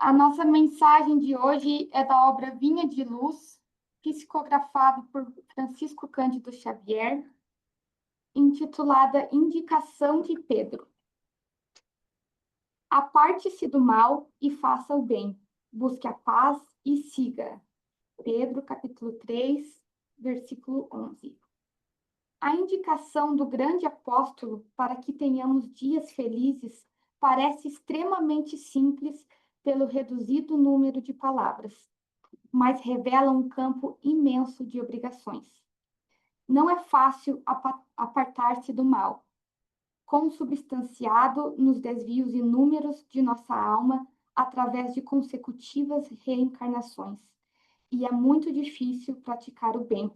A nossa mensagem de hoje é da obra Vinha de Luz, psicografado por Francisco Cândido Xavier, intitulada Indicação de Pedro. Aparte-se do mal e faça o bem. Busque a paz e siga. Pedro, capítulo 3, versículo 11. A indicação do grande apóstolo para que tenhamos dias felizes parece extremamente simples pelo reduzido número de palavras, mas revela um campo imenso de obrigações. Não é fácil apartar-se do mal, consubstanciado nos desvios inúmeros de nossa alma através de consecutivas reencarnações, e é muito difícil praticar o bem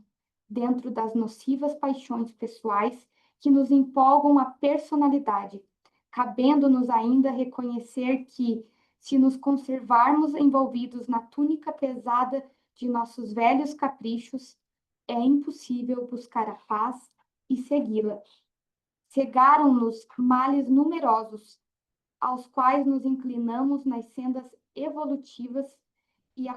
dentro das nocivas paixões pessoais que nos empolgam a personalidade, cabendo-nos ainda reconhecer que, se nos conservarmos envolvidos na túnica pesada de nossos velhos caprichos, é impossível buscar a paz e segui-la. Cegaram-nos males numerosos, aos quais nos inclinamos nas sendas evolutivas e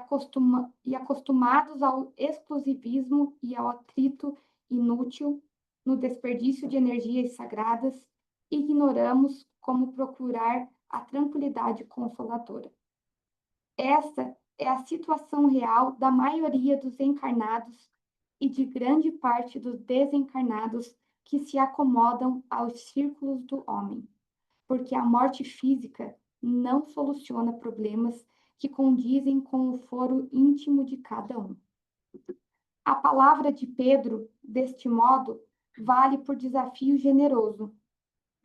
acostumados ao exclusivismo e ao atrito inútil, no desperdício de energias sagradas, ignoramos como procurar a tranquilidade consoladora. Esta é a situação real da maioria dos encarnados e de grande parte dos desencarnados que se acomodam aos círculos do homem, porque a morte física não soluciona problemas que condizem com o foro íntimo de cada um. A palavra de Pedro, deste modo, vale por desafio generoso.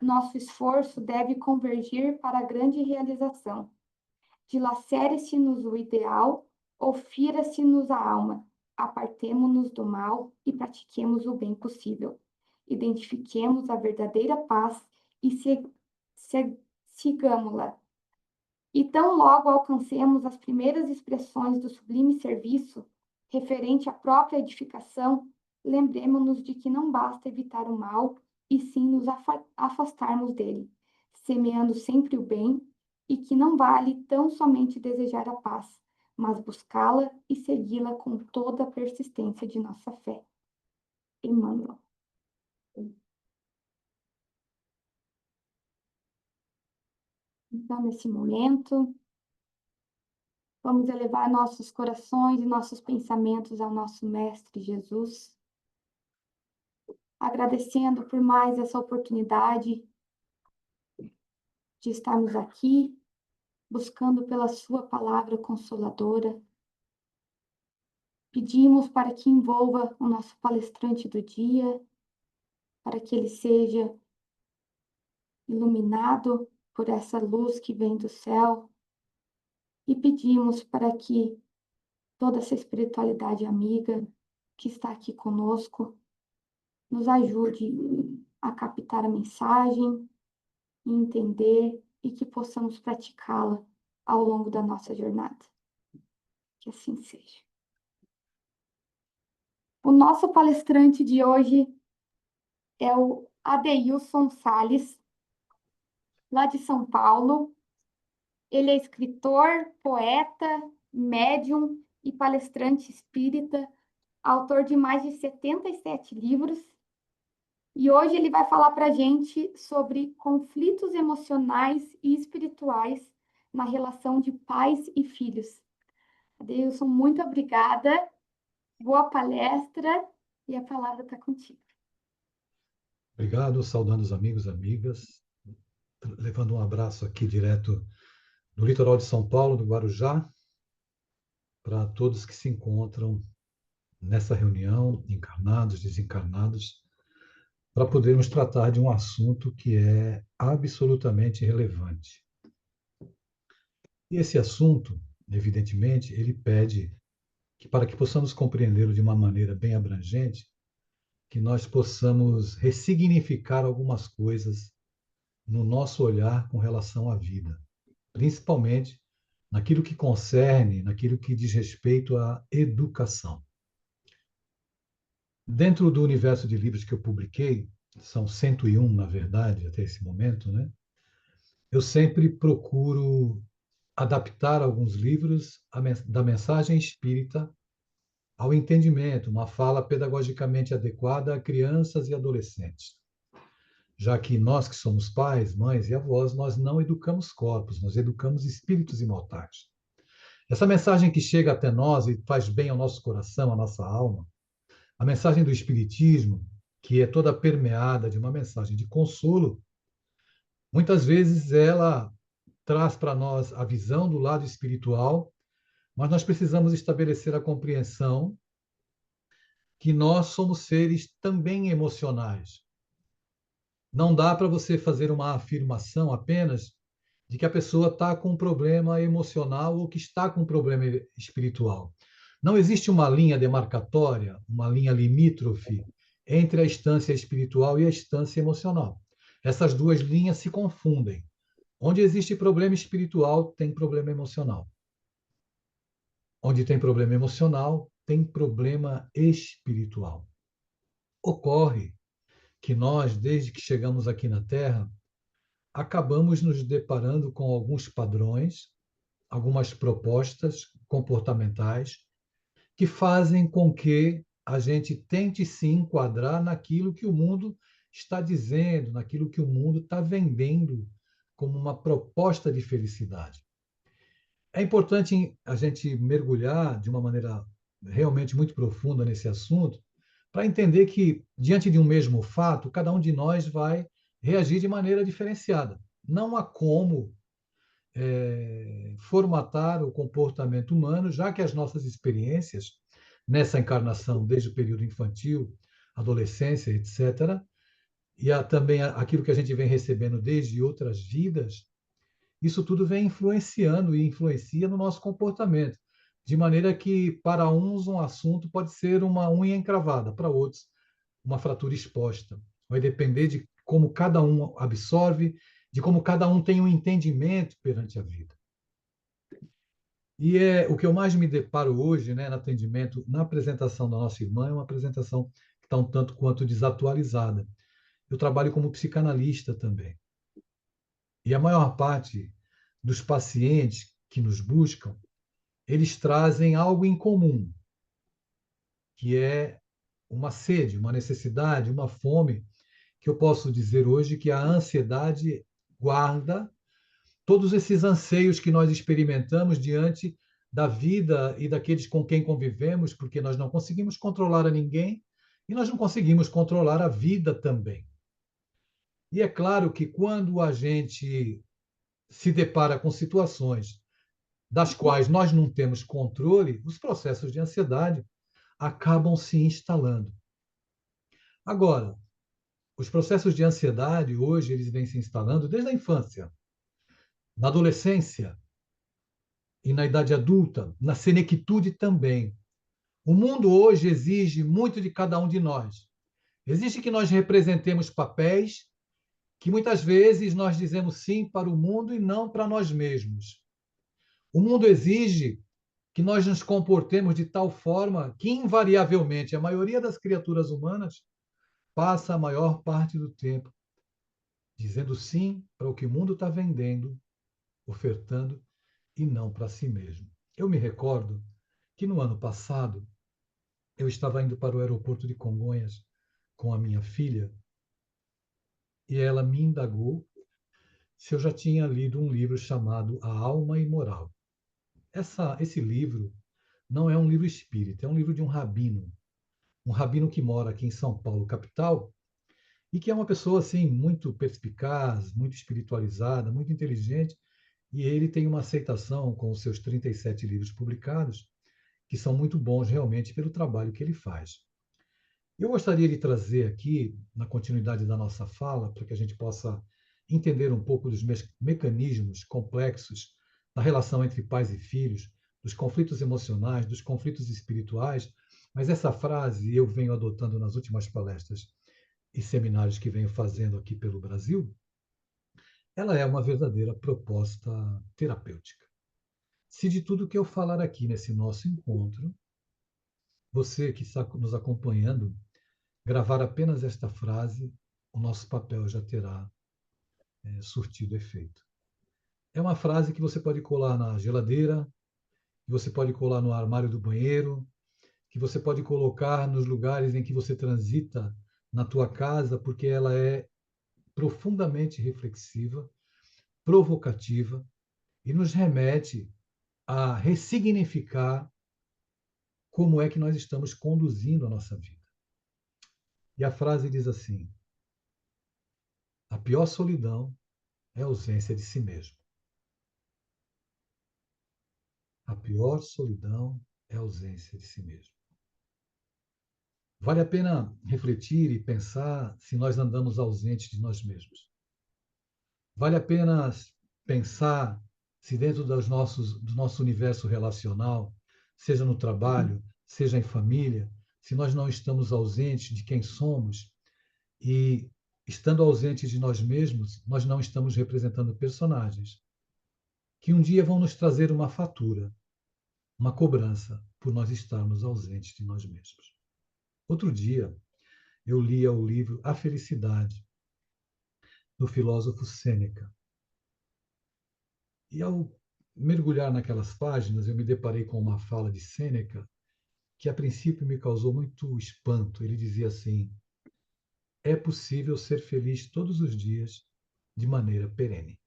Nosso esforço deve convergir para a grande realização. Dilacere-se-nos o ideal, ou fira-se-nos a alma. Apartemo-nos do mal e pratiquemos o bem possível. Identifiquemos a verdadeira paz e sigamo-la. E tão logo alcancemos as primeiras expressões do sublime serviço, referente à própria edificação, lembremo-nos de que não basta evitar o mal, e sim nos afastarmos dele, semeando sempre o bem, e que não vale tão somente desejar a paz, mas buscá-la e segui-la com toda a persistência de nossa fé. Emmanuel. Então, nesse momento, vamos elevar nossos corações e nossos pensamentos ao nosso Mestre Jesus, agradecendo por mais essa oportunidade de estarmos aqui, buscando pela Sua palavra consoladora. Pedimos para que envolva o nosso palestrante do dia, para que ele seja iluminado por essa luz que vem do céu, e pedimos para que toda essa espiritualidade amiga que está aqui conosco nos ajude a captar a mensagem, e entender e que possamos praticá-la ao longo da nossa jornada. Que assim seja. O nosso palestrante de hoje é o Adeilson Sales, lá de São Paulo. Ele é escritor, poeta, médium e palestrante espírita, autor de mais de 77 livros. E hoje ele vai falar para a gente sobre conflitos emocionais e espirituais na relação de pais e filhos. Adeilson, muito obrigada. Boa palestra e a palavra está contigo. Obrigado, saudando os amigos e amigas, levando um abraço aqui direto do litoral de São Paulo, do Guarujá, para todos que se encontram nessa reunião, encarnados, desencarnados, para podermos tratar de um assunto que é absolutamente relevante. E esse assunto, evidentemente, ele pede que, para que possamos compreendê-lo de uma maneira bem abrangente, que nós possamos ressignificar algumas coisas no nosso olhar com relação à vida, principalmente naquilo que concerne, naquilo que diz respeito à educação. Dentro do universo de livros que eu publiquei, são 101, na verdade, até esse momento, né? Eu sempre procuro adaptar alguns livros da mensagem espírita ao entendimento, uma fala pedagogicamente adequada a crianças e adolescentes. Já que nós que somos pais, mães e avós, nós não educamos corpos, nós educamos espíritos imortais. Essa mensagem que chega até nós e faz bem ao nosso coração, à nossa alma, a mensagem do Espiritismo, que é toda permeada de uma mensagem de consolo, muitas vezes ela traz para nós a visão do lado espiritual, mas nós precisamos estabelecer a compreensão que nós somos seres também emocionais. Não dá para você fazer uma afirmação apenas de que a pessoa está com um problema emocional ou que está com um problema espiritual. Não existe uma linha demarcatória, uma linha limítrofe entre a instância espiritual e a instância emocional. Essas duas linhas se confundem. Onde existe problema espiritual, tem problema emocional. Onde tem problema emocional, tem problema espiritual. Ocorre que nós, desde que chegamos aqui na Terra, acabamos nos deparando com alguns padrões, algumas propostas comportamentais que fazem com que a gente tente se enquadrar naquilo que o mundo está dizendo, naquilo que o mundo está vendendo como uma proposta de felicidade. É importante a gente mergulhar de uma maneira realmente muito profunda nesse assunto, para entender que, diante de um mesmo fato, cada um de nós vai reagir de maneira diferenciada. Não há como formatar o comportamento humano, já que as nossas experiências nessa encarnação, desde o período infantil, adolescência, etc., e também aquilo que a gente vem recebendo desde outras vidas, isso tudo vem influenciando e influencia no nosso comportamento, de maneira que, para uns, um assunto pode ser uma unha encravada, para outros, uma fratura exposta. Vai depender de como cada um absorve, de como cada um tem um entendimento perante a vida. E é o que eu mais me deparo hoje, né, no atendimento, na apresentação da nossa irmã, é uma apresentação que está um tanto quanto desatualizada. Eu trabalho como psicanalista também. E a maior parte dos pacientes que nos buscam, eles trazem algo em comum, que é uma sede, uma necessidade, uma fome, que eu posso dizer hoje que a ansiedade guarda todos esses anseios que nós experimentamos diante da vida e daqueles com quem convivemos, porque nós não conseguimos controlar a ninguém e nós não conseguimos controlar a vida também. E é claro que quando a gente se depara com situações das quais nós não temos controle, os processos de ansiedade acabam se instalando. Agora, os processos de ansiedade, hoje, eles vêm se instalando desde a infância, na adolescência e na idade adulta, na senectude também. O mundo hoje exige muito de cada um de nós. Exige que nós representemos papéis que muitas vezes nós dizemos sim para o mundo e não para nós mesmos. O mundo exige que nós nos comportemos de tal forma que, invariavelmente, a maioria das criaturas humanas passa a maior parte do tempo dizendo sim para o que o mundo está vendendo, ofertando, e não para si mesmo. Eu me recordo que no ano passado eu estava indo para o aeroporto de Congonhas com a minha filha e ela me indagou se eu já tinha lido um livro chamado A Alma Imoral. Esse livro não é um livro espírita, é um livro de um rabino que mora aqui em São Paulo, capital, e que é uma pessoa assim muito perspicaz, muito espiritualizada, muito inteligente, e ele tem uma aceitação com os seus 37 livros publicados, que são muito bons realmente pelo trabalho que ele faz. Eu gostaria de trazer aqui, na continuidade da nossa fala, para que a gente possa entender um pouco dos mecanismos complexos da relação entre pais e filhos, dos conflitos emocionais, dos conflitos espirituais, mas essa frase eu venho adotando nas últimas palestras e seminários que venho fazendo aqui pelo Brasil, ela é uma verdadeira proposta terapêutica. Se de tudo que eu falar aqui nesse nosso encontro, você que está nos acompanhando, gravar apenas esta frase, o nosso papel já terá surtido efeito. É uma frase que você pode colar na geladeira, que você pode colar no armário do banheiro, que você pode colocar nos lugares em que você transita na tua casa, porque ela é profundamente reflexiva, provocativa e nos remete a ressignificar como é que nós estamos conduzindo a nossa vida. E a frase diz assim: a pior solidão é a ausência de si mesmo. A pior solidão é a ausência de si mesmo. Vale a pena refletir e pensar se nós andamos ausentes de nós mesmos. Vale a pena pensar se dentro do nosso universo relacional, seja no trabalho, seja em família, se nós não estamos ausentes de quem somos e, estando ausentes de nós mesmos, nós não estamos representando personagens que um dia vão nos trazer uma fatura, uma cobrança por nós estarmos ausentes de nós mesmos. Outro dia, eu lia o livro A Felicidade, do filósofo Sêneca. E ao mergulhar naquelas páginas, eu me deparei com uma fala de Sêneca que a princípio me causou muito espanto. Ele dizia assim: é possível ser feliz todos os dias de maneira perene.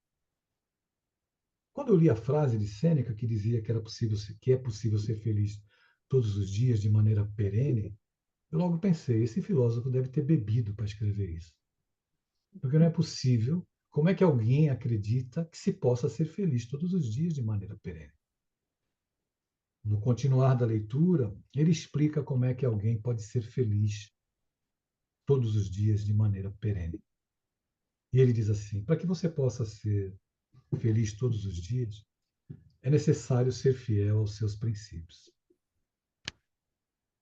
Quando eu li a frase de Sêneca que dizia que é possível ser feliz todos os dias de maneira perene, eu logo pensei, esse filósofo deve ter bebido para escrever isso. Porque não é possível. Como é que alguém acredita que se possa ser feliz todos os dias de maneira perene? No continuar da leitura, ele explica como é que alguém pode ser feliz todos os dias de maneira perene. E ele diz assim: para que você possa ser feliz todos os dias, é necessário ser fiel aos seus princípios.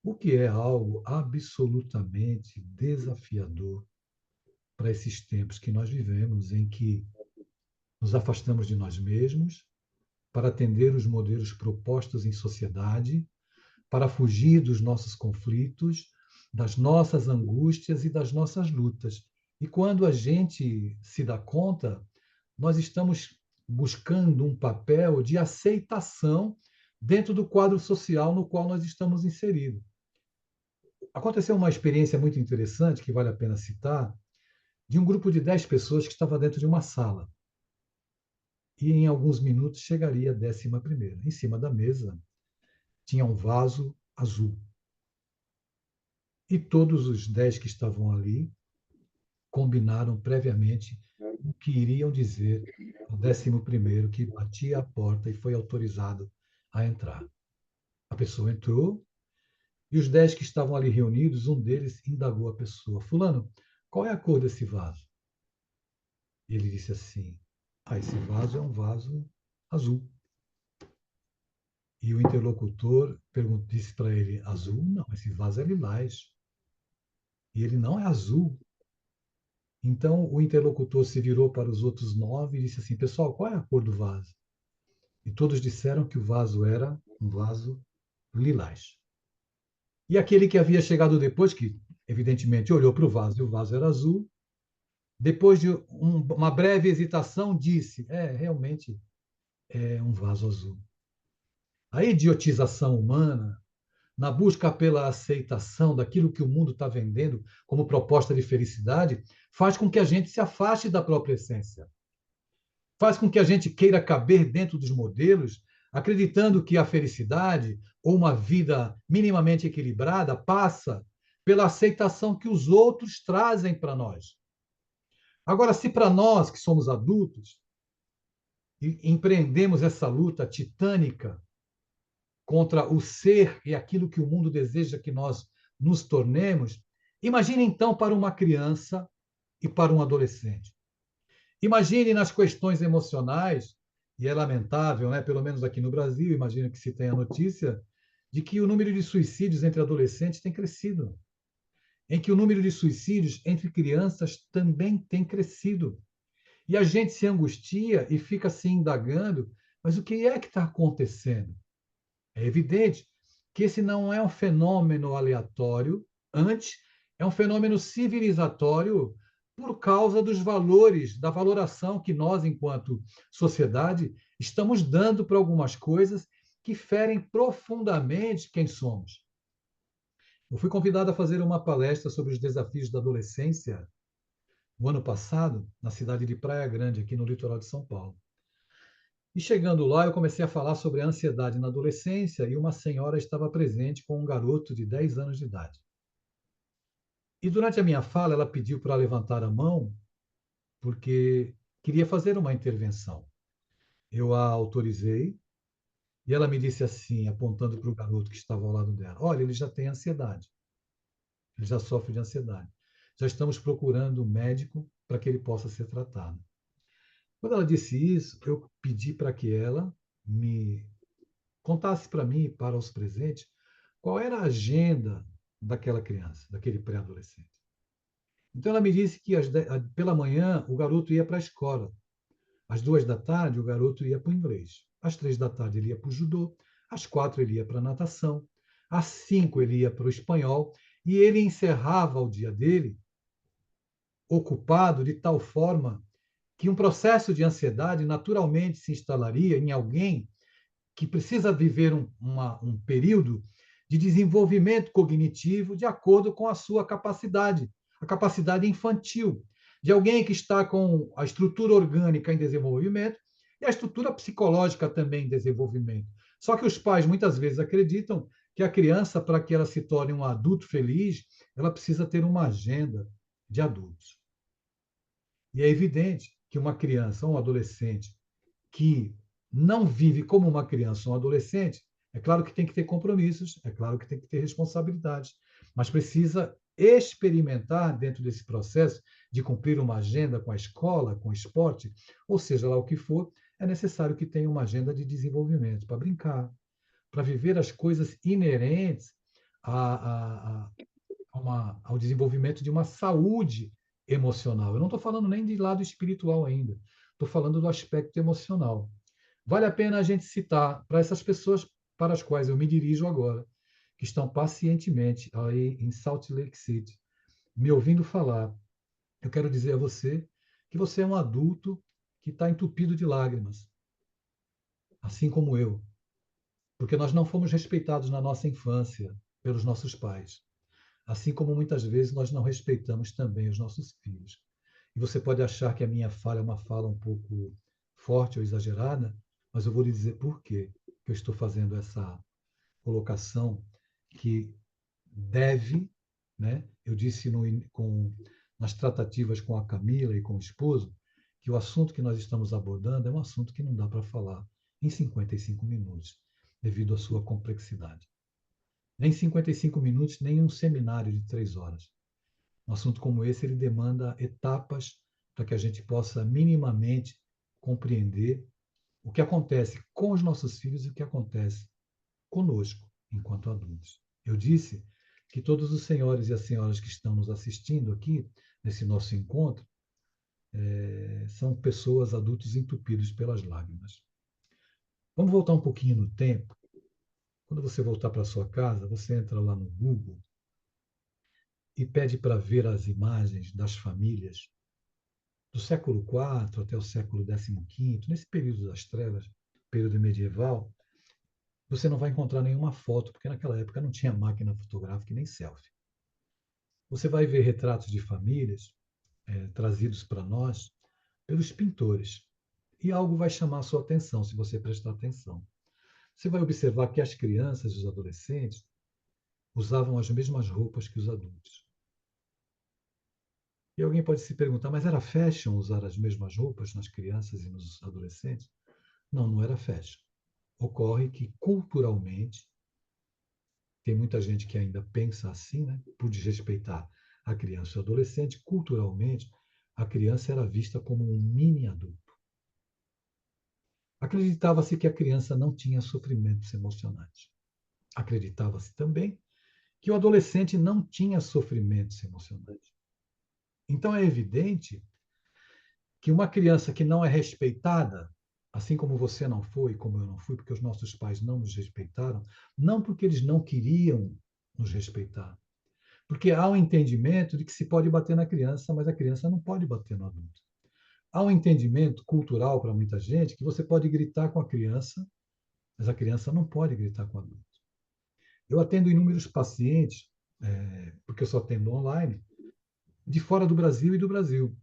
O que é algo absolutamente desafiador para esses tempos que nós vivemos, em que nos afastamos de nós mesmos para atender os modelos propostos em sociedade, para fugir dos nossos conflitos, das nossas angústias e das nossas lutas. E quando a gente se dá conta, nós estamos buscando um papel de aceitação dentro do quadro social no qual nós estamos inseridos. Aconteceu uma experiência muito interessante, que vale a pena citar, de um grupo de 10 pessoas que estava dentro de uma sala. E em alguns minutos chegaria a 11ª. Em cima da mesa tinha um vaso azul. E todos os 10 que estavam ali combinaram previamente o que iriam dizer ao 11º que batia a porta e foi autorizado a entrar. A pessoa entrou e os 10 que estavam ali reunidos, um deles indagou a pessoa: Fulano, qual é a cor desse vaso? E ele disse assim: esse vaso é um vaso azul. E o interlocutor disse para ele: azul? Não, esse vaso é lilás. E ele: não é azul. Então o interlocutor se virou para os outros 9 e disse assim: pessoal, qual é a cor do vaso? E todos disseram que o vaso era um vaso lilás. E aquele que havia chegado depois, que evidentemente olhou para o vaso e o vaso era azul, depois de uma breve hesitação, disse: realmente é um vaso azul. A idiotização humana, na busca pela aceitação daquilo que o mundo está vendendo como proposta de felicidade, faz com que a gente se afaste da própria essência. Faz com que a gente queira caber dentro dos modelos, acreditando que a felicidade ou uma vida minimamente equilibrada passa pela aceitação que os outros trazem para nós. Agora, se para nós que somos adultos e empreendemos essa luta titânica contra o ser e aquilo que o mundo deseja que nós nos tornemos, imagine então para uma criança e para um adolescente. Imagine nas questões emocionais, e é lamentável, né? Pelo menos aqui no Brasil, imagino que se tenha notícia de que o número de suicídios entre adolescentes tem crescido, em que o número de suicídios entre crianças também tem crescido. E a gente se angustia e fica se indagando, mas o que é que está acontecendo? É evidente que esse não é um fenômeno aleatório, antes é um fenômeno civilizatório por causa dos valores, da valoração que nós, enquanto sociedade, estamos dando para algumas coisas que ferem profundamente quem somos. Eu fui convidado a fazer uma palestra sobre os desafios da adolescência no ano passado, na cidade de Praia Grande, aqui no litoral de São Paulo. E chegando lá, eu comecei a falar sobre a ansiedade na adolescência e uma senhora estava presente com um garoto de 10 anos de idade. E durante a minha fala, ela pediu para levantar a mão porque queria fazer uma intervenção. Eu a autorizei e ela me disse assim, apontando para o garoto que estava ao lado dela: Olha, ele já tem ansiedade, ele já sofre de ansiedade. Já estamos procurando um médico para que ele possa ser tratado. Quando ela disse isso, eu pedi para que ela me contasse para mim e para os presentes qual era a agenda daquela criança, daquele pré-adolescente. Então ela me disse que pela manhã o garoto ia para a escola. Às 2 da tarde, o garoto ia para o inglês. Às 3 da tarde, ele ia para o judô. Às 4, ele ia para a natação. Às 5, ele ia para o espanhol. E ele encerrava o dia dele ocupado de tal forma que um processo de ansiedade naturalmente se instalaria em alguém que precisa viver um período de desenvolvimento cognitivo de acordo com a sua capacidade, a capacidade infantil, de alguém que está com a estrutura orgânica em desenvolvimento e a estrutura psicológica também em desenvolvimento. Só que os pais muitas vezes acreditam que a criança, para que ela se torne um adulto feliz, ela precisa ter uma agenda de adultos. E é evidente que uma criança ou um adolescente que não vive como uma criança ou um adolescente, é claro que tem que ter compromissos, é claro que tem que ter responsabilidades, mas precisa experimentar dentro desse processo de cumprir uma agenda com a escola, com o esporte, ou seja lá o que for, é necessário que tenha uma agenda de desenvolvimento para brincar, para viver as coisas inerentes ao desenvolvimento de uma saúde emocional. Eu não estou falando nem de lado espiritual ainda, estou falando do aspecto emocional. Vale a pena a gente citar para essas pessoas para as quais eu me dirijo agora, que estão pacientemente aí em Salt Lake City, me ouvindo falar. Eu quero dizer a você que você é um adulto que está entupido de lágrimas, assim como eu, porque nós não fomos respeitados na nossa infância pelos nossos pais, assim como muitas vezes nós não respeitamos também os nossos filhos. E você pode achar que a minha fala é uma fala um pouco forte ou exagerada, mas eu vou lhe dizer por quê que eu estou fazendo essa colocação que deve, né? Eu disse nas tratativas com a Camila e com o esposo que o assunto que nós estamos abordando é um assunto que não dá para falar em 55 minutos, devido à sua complexidade. Nem 55 minutos, nem um seminário de 3 horas. Um assunto como esse, ele demanda etapas para que a gente possa minimamente compreender o que acontece com os nossos filhos e o que acontece conosco, enquanto adultos. Eu disse que todos os senhores e as senhoras que estão nos assistindo aqui, nesse nosso encontro, são pessoas, adultos entupidos pelas lágrimas. Vamos voltar um pouquinho no tempo. Quando você voltar para sua casa, você entra lá no Google e pede para ver as imagens das famílias do século IV até o século XV, nesse período das trevas, período medieval, você não vai encontrar nenhuma foto, porque naquela época não tinha máquina fotográfica e nem selfie. Você vai ver retratos de famílias trazidos para nós pelos pintores. E algo vai chamar a sua atenção, se você prestar atenção. Você vai observar que as crianças e os adolescentes usavam as mesmas roupas que os adultos. E alguém pode se perguntar, mas era fashion usar as mesmas roupas nas crianças e nos adolescentes? Não, não era fashion. Ocorre que, culturalmente, tem muita gente que ainda pensa assim, né? Por desrespeitar a criança e o adolescente, culturalmente, a criança era vista como um mini adulto. Acreditava-se que a criança não tinha sofrimentos emocionais. Acreditava-se também que o adolescente não tinha sofrimentos emocionais. Então é evidente que uma criança que não é respeitada, assim como você não foi, como eu não fui, porque os nossos pais não nos respeitaram, não porque eles não queriam nos respeitar, Porque há um entendimento de que se pode bater na criança, mas a criança não pode bater no adulto. Há um entendimento cultural para muita gente que você pode gritar com a criança, mas a criança não pode gritar com o adulto. Eu atendo inúmeros pacientes, porque eu só atendo online, de fora do Brasil e do Brasil.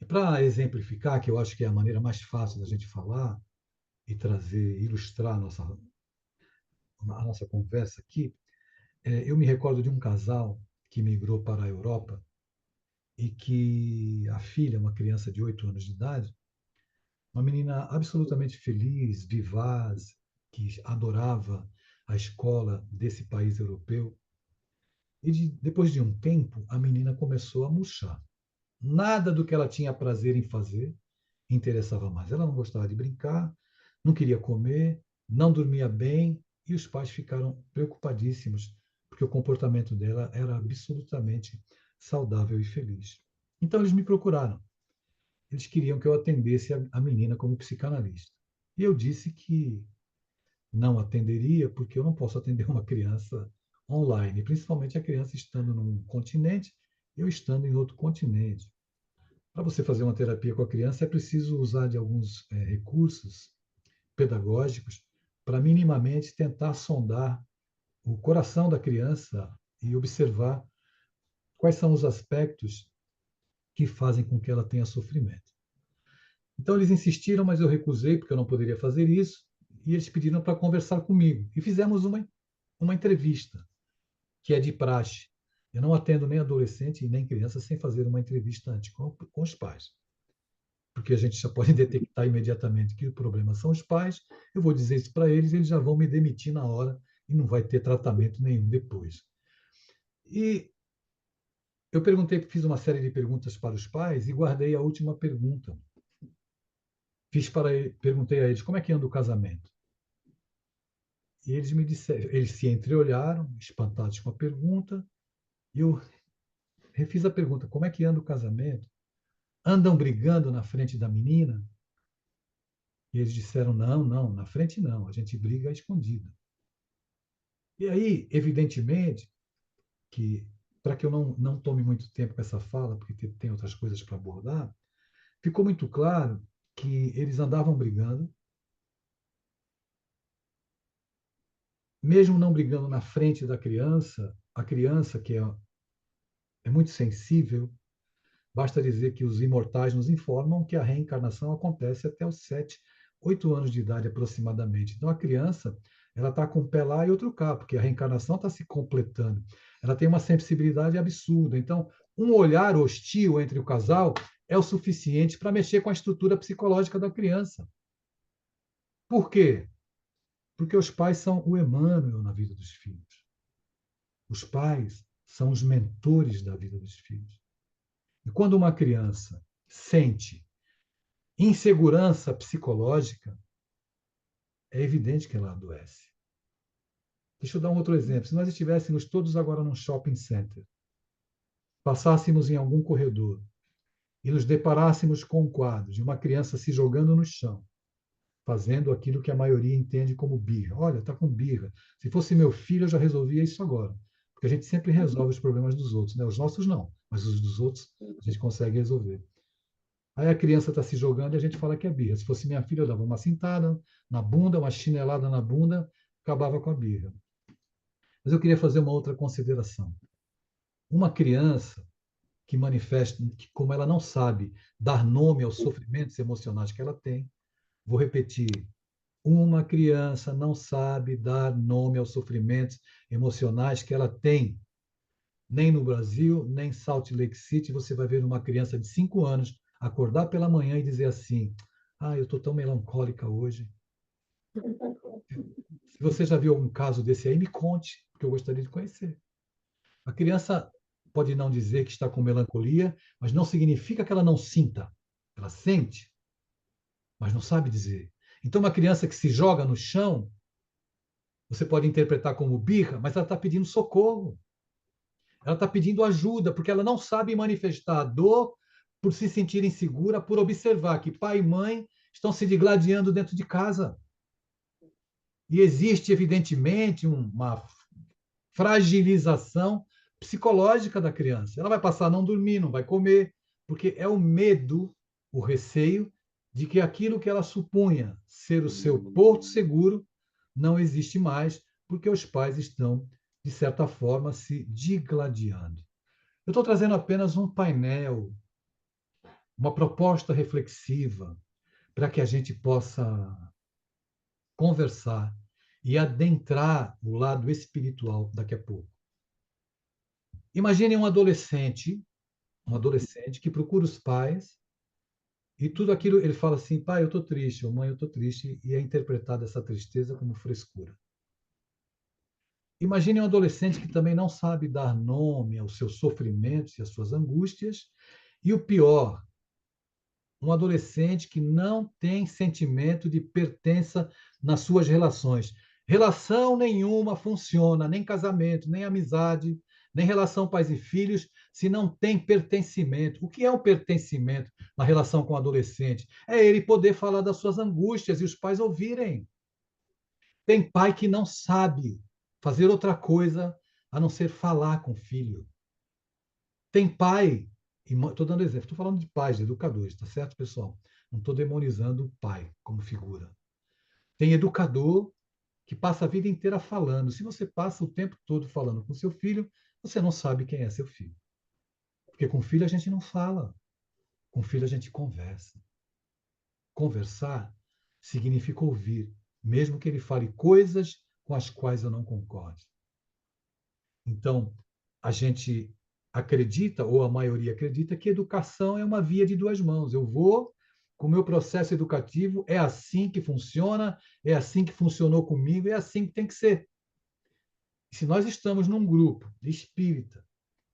E para exemplificar, que eu acho que é a maneira mais fácil da gente falar e trazer, ilustrar a nossa conversa aqui, eu me recordo de um casal que migrou para a Europa e que a filha, uma criança de 8 anos de idade, uma menina absolutamente feliz, vivaz, que adorava a escola desse país europeu. E depois de um tempo, a menina começou a murchar. Nada do que ela tinha prazer em fazer interessava mais. Ela não gostava de brincar, não queria comer, não dormia bem, e os pais ficaram preocupadíssimos, porque o comportamento dela era absolutamente saudável e feliz. Então eles me procuraram. Eles queriam que eu atendesse a menina como psicanalista. E eu disse que não atenderia, porque eu não posso atender uma criança online, principalmente a criança estando num continente, eu estando em outro continente. Para você fazer uma terapia com a criança, é preciso usar de alguns recursos pedagógicos para minimamente tentar sondar o coração da criança e observar quais são os aspectos que fazem com que ela tenha sofrimento. Então, eles insistiram, mas eu recusei, porque eu não poderia fazer isso, e eles pediram para conversar comigo. E fizemos uma entrevista, que é de praxe. Eu não atendo nem adolescente e nem criança sem fazer uma entrevista antes com os pais. Porque a gente já pode detectar imediatamente que o problema são os pais. Eu vou dizer isso para eles, eles já vão me demitir na hora e não vai ter tratamento nenhum depois. E eu fiz uma série de perguntas para os pais e guardei a última pergunta. Perguntei a eles como é que anda o casamento. E eles me disseram, eles se entreolharam, espantados com a pergunta, e eu refiz a pergunta: como é que anda o casamento? Andam brigando na frente da menina? E eles disseram: não, não, na frente não, a gente briga escondida. E aí, evidentemente, que para que eu não tome muito tempo com essa fala, porque tem outras coisas para abordar, ficou muito claro que eles andavam brigando, mesmo não brigando na frente da criança, a criança, que é muito sensível, basta dizer que os imortais nos informam que a reencarnação acontece até os 7, 8 anos de idade aproximadamente. Então, a criança ela está com um pé lá e outro cá, porque a reencarnação está se completando. Ela tem uma sensibilidade absurda. Então, um olhar hostil entre o casal é o suficiente para mexer com a estrutura psicológica da criança. Por quê? Porque os pais são o Emmanuel na vida dos filhos. Os pais são os mentores da vida dos filhos. E quando uma criança sente insegurança psicológica, é evidente que ela adoece. Deixa eu dar um outro exemplo. Se nós estivéssemos todos agora num shopping center, passássemos em algum corredor e nos deparássemos com um quadro de uma criança se jogando no chão, fazendo aquilo que a maioria entende como birra. Olha, está com birra. Se fosse meu filho, eu já resolvia isso agora. Porque a gente sempre resolve os problemas dos outros, né? Os nossos não, mas os dos outros a gente consegue resolver. Aí a criança está se jogando e a gente fala que é birra. Se fosse minha filha, eu dava uma cintada na bunda, uma chinelada na bunda, acabava com a birra. Mas eu queria fazer uma outra consideração. Uma criança que manifesta, que como ela não sabe dar nome aos sofrimentos emocionais que ela tem, vou repetir, uma criança não sabe dar nome aos sofrimentos emocionais que ela tem. Nem no Brasil, nem em Salt Lake City, você vai ver uma criança de 5 anos acordar pela manhã e dizer assim: ah, eu estou tão melancólica hoje. Se você já viu algum caso desse aí, me conte, porque eu gostaria de conhecer. A criança pode não dizer que está com melancolia, mas não significa que ela não sinta. Ela sente, mas não sabe dizer. Então, uma criança que se joga no chão, você pode interpretar como birra, mas ela está pedindo socorro. Ela está pedindo ajuda, porque ela não sabe manifestar a dor por se sentir insegura, por observar que pai e mãe estão se digladiando dentro de casa. E existe, evidentemente, uma fragilização psicológica da criança. Ela vai passar a não dormir, não vai comer, porque é o medo, o receio de que aquilo que ela supunha ser o seu porto seguro não existe mais, porque os pais estão, de certa forma, se digladiando. Eu estou trazendo apenas um painel, uma proposta reflexiva, para que a gente possa conversar e adentrar o lado espiritual daqui a pouco. Imagine um adolescente que procura os pais e tudo aquilo ele fala assim, pai, eu estou triste, ou mãe, eu estou triste, e é interpretada essa tristeza como frescura. Imagine um adolescente que também não sabe dar nome aos seus sofrimentos e às suas angústias, e o pior, um adolescente que não tem sentimento de pertença nas suas relações. Relação nenhuma funciona, nem casamento, nem amizade, nem relação pais e filhos, se não tem pertencimento. O que é o pertencimento na relação com o adolescente? É ele poder falar das suas angústias e os pais ouvirem. Tem pai que não sabe fazer outra coisa a não ser falar com o filho. Tem pai, estou dando exemplo, estou falando de pais, de educadores, tá certo, pessoal? Não estou demonizando o pai como figura. Tem educador que passa a vida inteira falando. Se você passa o tempo todo falando com seu filho, você não sabe quem é seu filho. Porque com filho a gente não fala, com filho a gente conversa. Conversar significa ouvir, mesmo que ele fale coisas com as quais eu não concorde. Então, a gente acredita, ou a maioria acredita, que educação é uma via de duas mãos. Eu vou com o meu processo educativo, é assim que funciona, é assim que funcionou comigo, é assim que tem que ser. E se nós estamos num grupo de espírita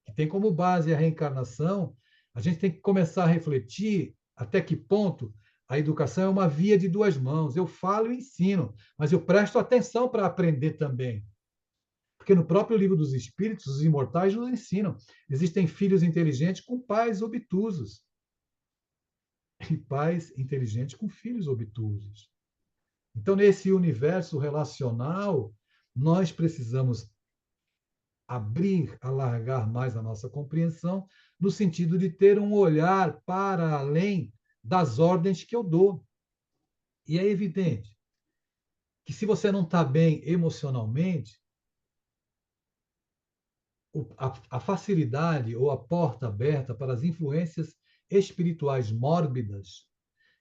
que tem como base a reencarnação, a gente tem que começar a refletir até que ponto a educação é uma via de duas mãos. Eu falo e ensino, mas eu presto atenção para aprender também. Porque no próprio livro dos Espíritos, os imortais nos ensinam. Existem filhos inteligentes com pais obtusos. E pais inteligentes com filhos obtusos. Então, nesse universo relacional, nós precisamos abrir, alargar mais a nossa compreensão, no sentido de ter um olhar para além das ordens que eu dou. E é evidente que se você não está bem emocionalmente, a facilidade ou a porta aberta para as influências espirituais mórbidas,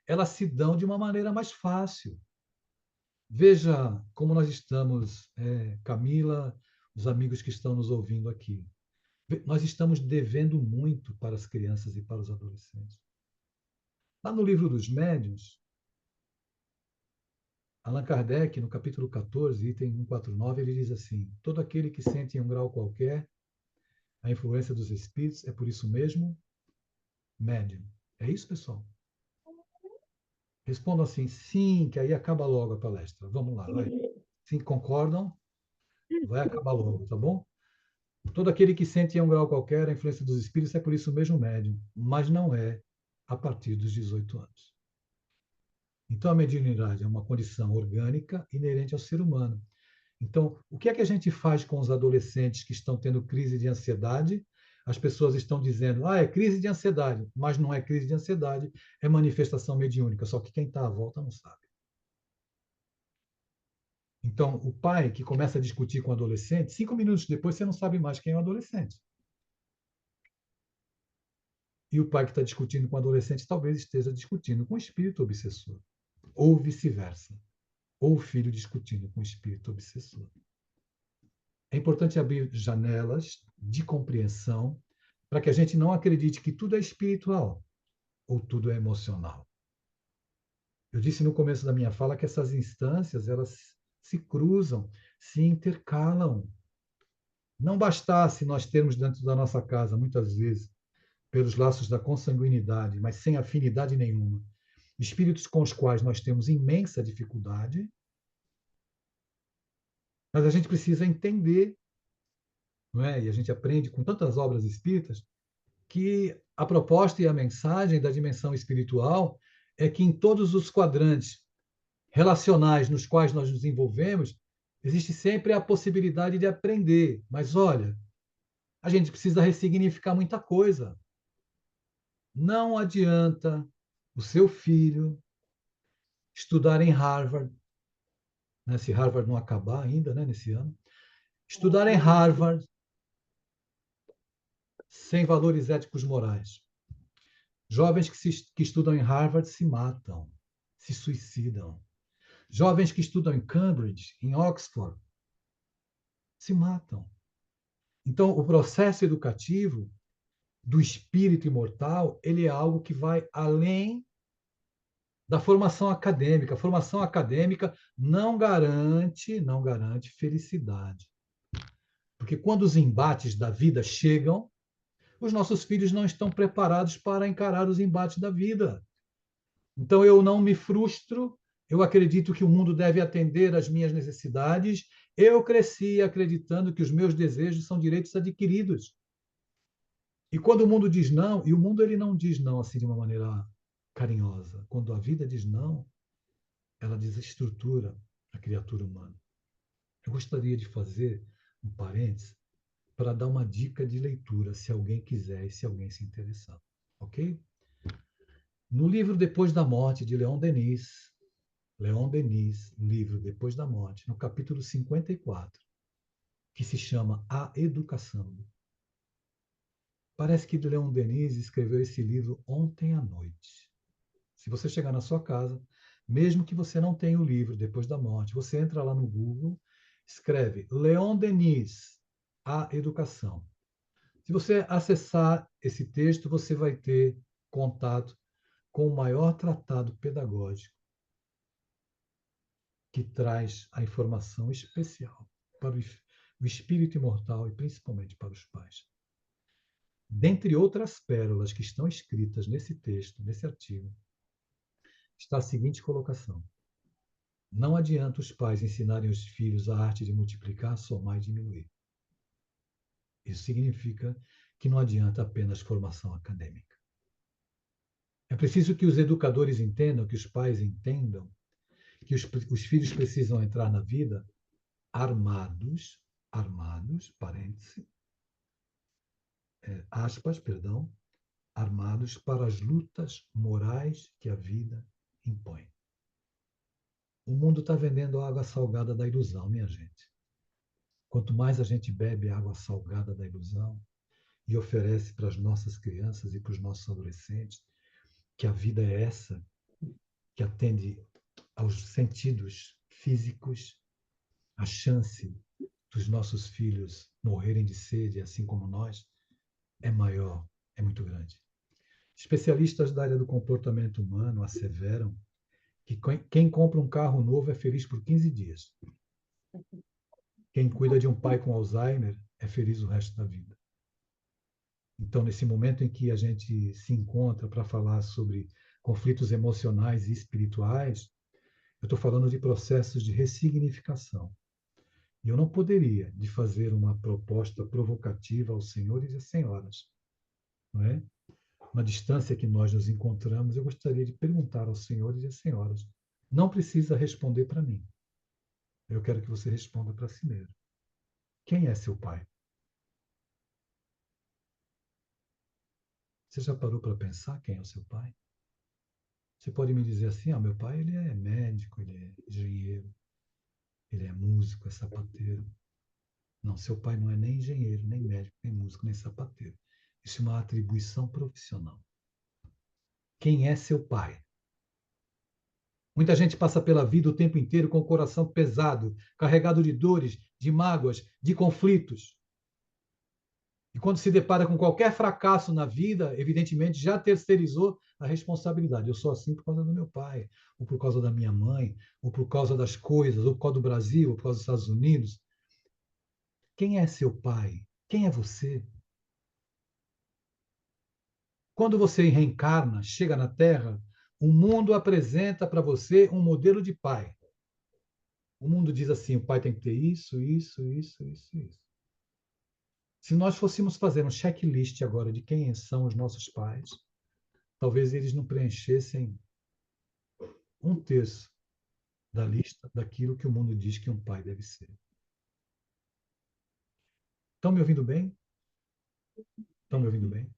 elas se dão de uma maneira mais fácil. Veja como nós estamos, Camila, os amigos que estão nos ouvindo aqui. Nós estamos devendo muito para as crianças e para os adolescentes. Lá no livro dos Médiuns, Allan Kardec, no capítulo 14, item 149, ele diz assim: todo aquele que sente em um grau qualquer a influência dos espíritos é por isso mesmo médium. É isso, pessoal? Respondam assim, sim, que aí acaba logo a palestra. Vamos lá, vai. Sim, concordam? Vai acabar logo, tá bom? Todo aquele que sente em um grau qualquer a influência dos espíritos é por isso mesmo médium, mas não é a partir dos 18 anos. Então, a mediunidade é uma condição orgânica inerente ao ser humano. Então, o que é que a gente faz com os adolescentes que estão tendo crise de ansiedade? As pessoas estão dizendo, é crise de ansiedade, mas não é crise de ansiedade, é manifestação mediúnica, só que quem está à volta não sabe. Então, o pai que começa a discutir com o adolescente, 5 minutos depois você não sabe mais quem é o adolescente. E o pai que está discutindo com o adolescente talvez esteja discutindo com o espírito obsessor. Ou vice-versa. Ou o filho discutindo com o espírito obsessor. É importante abrir janelas de compreensão para que a gente não acredite que tudo é espiritual ou tudo é emocional. Eu disse no começo da minha fala que essas instâncias elas se cruzam, se intercalam. Não bastasse nós termos dentro da nossa casa, muitas vezes, pelos laços da consanguinidade, mas sem afinidade nenhuma, espíritos com os quais nós temos imensa dificuldade, mas a gente precisa entender, não é? E a gente aprende com tantas obras espíritas que a proposta e a mensagem da dimensão espiritual é que em todos os quadrantes relacionais nos quais nós nos envolvemos, existe sempre a possibilidade de aprender. Mas olha, a gente precisa ressignificar muita coisa. Não adianta o seu filho estudar em Harvard, né, se Harvard não acabar ainda, né, nesse ano, estudar em Harvard sem valores éticos morais. Jovens que estudam em Harvard se matam, se suicidam. Jovens que estudam em Cambridge, em Oxford, se matam. Então, o processo educativo do espírito imortal, ele é algo que vai além da formação acadêmica. A formação acadêmica não garante felicidade. Porque quando os embates da vida chegam, os nossos filhos não estão preparados para encarar os embates da vida. Então eu não me frustro, eu acredito que o mundo deve atender às minhas necessidades. Eu cresci acreditando que os meus desejos são direitos adquiridos. E quando o mundo diz não, e o mundo ele não diz não assim de uma maneira carinhosa. Quando a vida diz não, ela desestrutura a criatura humana. Eu gostaria de fazer um parênteses para dar uma dica de leitura, se alguém quiser e se alguém se interessar. Ok? No livro Depois da Morte, de Leon Denis, livro Depois da Morte, no capítulo 54, que se chama A Educação. Parece que Leon Denis escreveu esse livro ontem à noite. Se você chegar na sua casa, mesmo que você não tenha o livro Depois da Morte, você entra lá no Google, escreve Leon Denis, A Educação. Se você acessar esse texto, você vai ter contato com o maior tratado pedagógico que traz a informação especial para o espírito imortal e principalmente para os pais. Dentre outras pérolas que estão escritas nesse texto, nesse artigo, está a seguinte colocação: não adianta os pais ensinarem os filhos a arte de multiplicar, somar e diminuir. Isso significa que não adianta apenas formação acadêmica. É preciso que os educadores entendam, que os pais entendam, que os filhos precisam entrar na vida armados, parêntese, aspas, perdão, armados para as lutas morais que a vida impõe. O mundo está vendendo a água salgada da ilusão, minha gente. Quanto mais a gente bebe a água salgada da ilusão e oferece para as nossas crianças e para os nossos adolescentes que a vida é essa, que atende aos sentidos físicos, a chance dos nossos filhos morrerem de sede, assim como nós, é maior, é muito grande. Especialistas da área do comportamento humano asseveram que quem compra um carro novo é feliz por 15 dias. Quem cuida de um pai com Alzheimer é feliz o resto da vida. Então, nesse momento em que a gente se encontra para falar sobre conflitos emocionais e espirituais, eu estou falando de processos de ressignificação. E eu não poderia de fazer uma proposta provocativa aos senhores e às senhoras, não é? Na distância que nós nos encontramos, eu gostaria de perguntar aos senhores e às senhoras. Não precisa responder para mim. Eu quero que você responda para si mesmo. Quem é seu pai? Você já parou para pensar quem é o seu pai? Você pode me dizer assim, meu pai ele é médico, ele é engenheiro, ele é músico, é sapateiro. Não, seu pai não é nem engenheiro, nem médico, nem músico, nem sapateiro. Isso é uma atribuição profissional. Quem é seu pai? Muita gente passa pela vida o tempo inteiro com o coração pesado, carregado de dores, de mágoas, de conflitos. E quando se depara com qualquer fracasso na vida, evidentemente já terceirizou a responsabilidade. Eu sou assim por causa do meu pai, ou por causa da minha mãe, ou por causa das coisas, ou por causa do Brasil, ou por causa dos Estados Unidos. Quem é seu pai? Quem é você? Quando você reencarna, chega na Terra, o mundo apresenta para você um modelo de pai. O mundo diz assim: o pai tem que ter isso, isso, isso, isso, isso. Se nós fôssemos fazer um checklist agora de quem são os nossos pais, talvez eles não preenchessem um terço da lista daquilo que o mundo diz que um pai deve ser. Estão me ouvindo bem? Estão me ouvindo bem?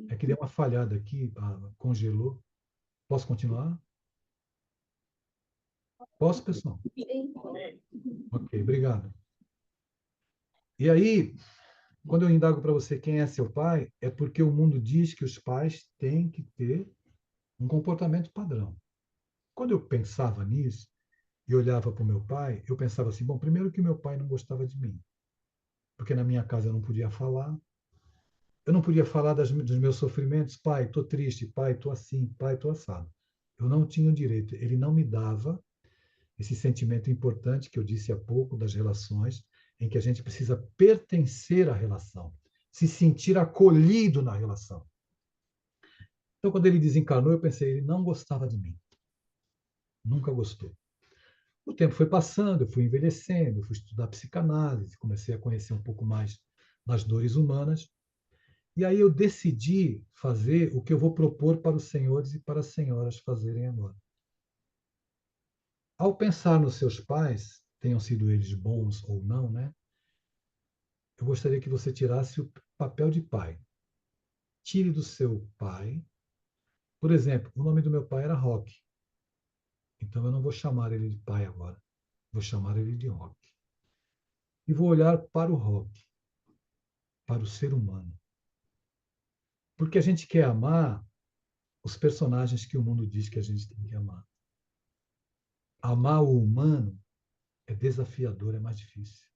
É que deu uma falhada aqui, congelou. Posso continuar? Posso, pessoal? Ok, obrigado. E aí, quando eu indago para você quem é seu pai, é porque o mundo diz que os pais têm que ter um comportamento padrão. Quando eu pensava nisso e olhava para o meu pai, eu pensava assim: bom, primeiro que meu pai não gostava de mim, porque na minha casa eu não podia falar. Eu não podia falar dos meus sofrimentos. Pai, estou triste. Pai, estou assim. Pai, estou assado. Eu não tinha o direito. Ele não me dava esse sentimento importante que eu disse há pouco das relações, em que a gente precisa pertencer à relação, se sentir acolhido na relação. Então, quando ele desencarnou, eu pensei, ele não gostava de mim. Nunca gostou. O tempo foi passando, eu fui envelhecendo, eu fui estudar psicanálise, comecei a conhecer um pouco mais das dores humanas. E aí eu decidi fazer o que eu vou propor para os senhores e para as senhoras fazerem agora. Ao pensar nos seus pais, tenham sido eles bons ou não, né? Eu gostaria que você tirasse o papel de pai. Tire do seu pai. Por exemplo, o nome do meu pai era Roque. Então eu não vou chamar ele de pai agora. Vou chamar ele de Roque. E vou olhar para o Roque, para o ser humano. Porque a gente quer amar os personagens que o mundo diz que a gente tem que amar. Amar o humano é desafiador, é mais difícil.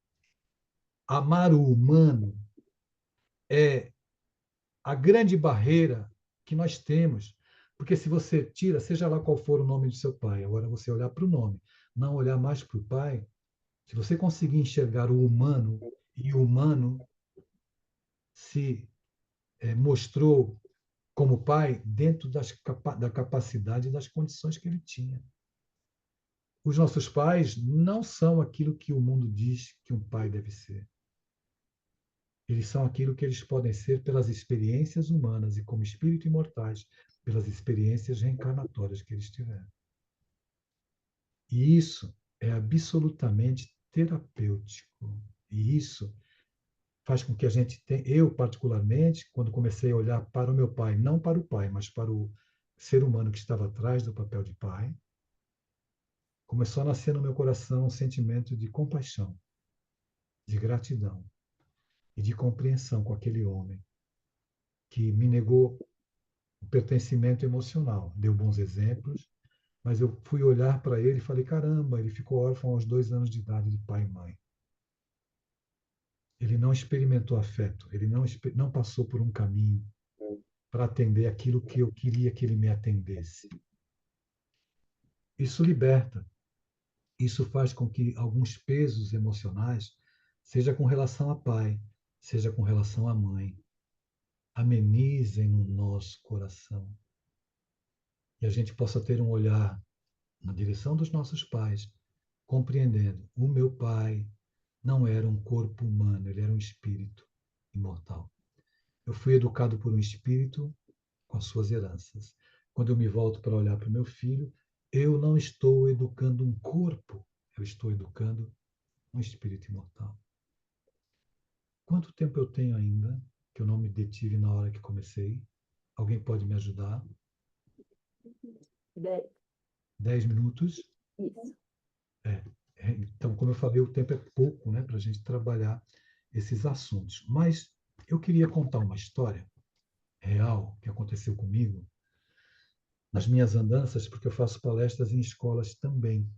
Amar o humano é a grande barreira que nós temos. Porque se você tira, seja lá qual for o nome do seu pai, agora você olhar para o nome, não olhar mais para o pai, se você conseguir enxergar o humano, e o humano se mostrou como pai dentro da capacidade e das condições que ele tinha. Os nossos pais não são aquilo que o mundo diz que um pai deve ser. Eles são aquilo que eles podem ser pelas experiências humanas e como espírito imortais, pelas experiências reencarnatórias que eles tiveram. E isso é absolutamente terapêutico. E isso faz com que a gente tenha, eu particularmente, quando comecei a olhar para o meu pai, não para o pai, mas para o ser humano que estava atrás do papel de pai, começou a nascer no meu coração um sentimento de compaixão, de gratidão e de compreensão com aquele homem que me negou o pertencimento emocional. Deu bons exemplos, mas eu fui olhar para ele e falei: caramba, ele ficou órfão aos 2 anos de idade de pai e mãe. Ele não experimentou afeto, ele não passou por um caminho para atender aquilo que eu queria que ele me atendesse. Isso liberta, isso faz com que alguns pesos emocionais, seja com relação a pai, seja com relação à mãe, amenizem no nosso coração. E a gente possa ter um olhar na direção dos nossos pais, compreendendo: o meu pai não era um corpo humano, ele era um espírito imortal. Eu fui educado por um espírito com as suas heranças. Quando eu me volto para olhar para o meu filho, eu não estou educando um corpo, eu estou educando um espírito imortal. Quanto tempo eu tenho ainda que eu não me detive na hora que comecei? Alguém pode me ajudar? 10 minutos? Isso. É. Então, como eu falei, o tempo é pouco, né, para a gente trabalhar esses assuntos. Mas eu queria contar uma história real que aconteceu comigo nas minhas andanças, porque eu faço palestras em escolas também.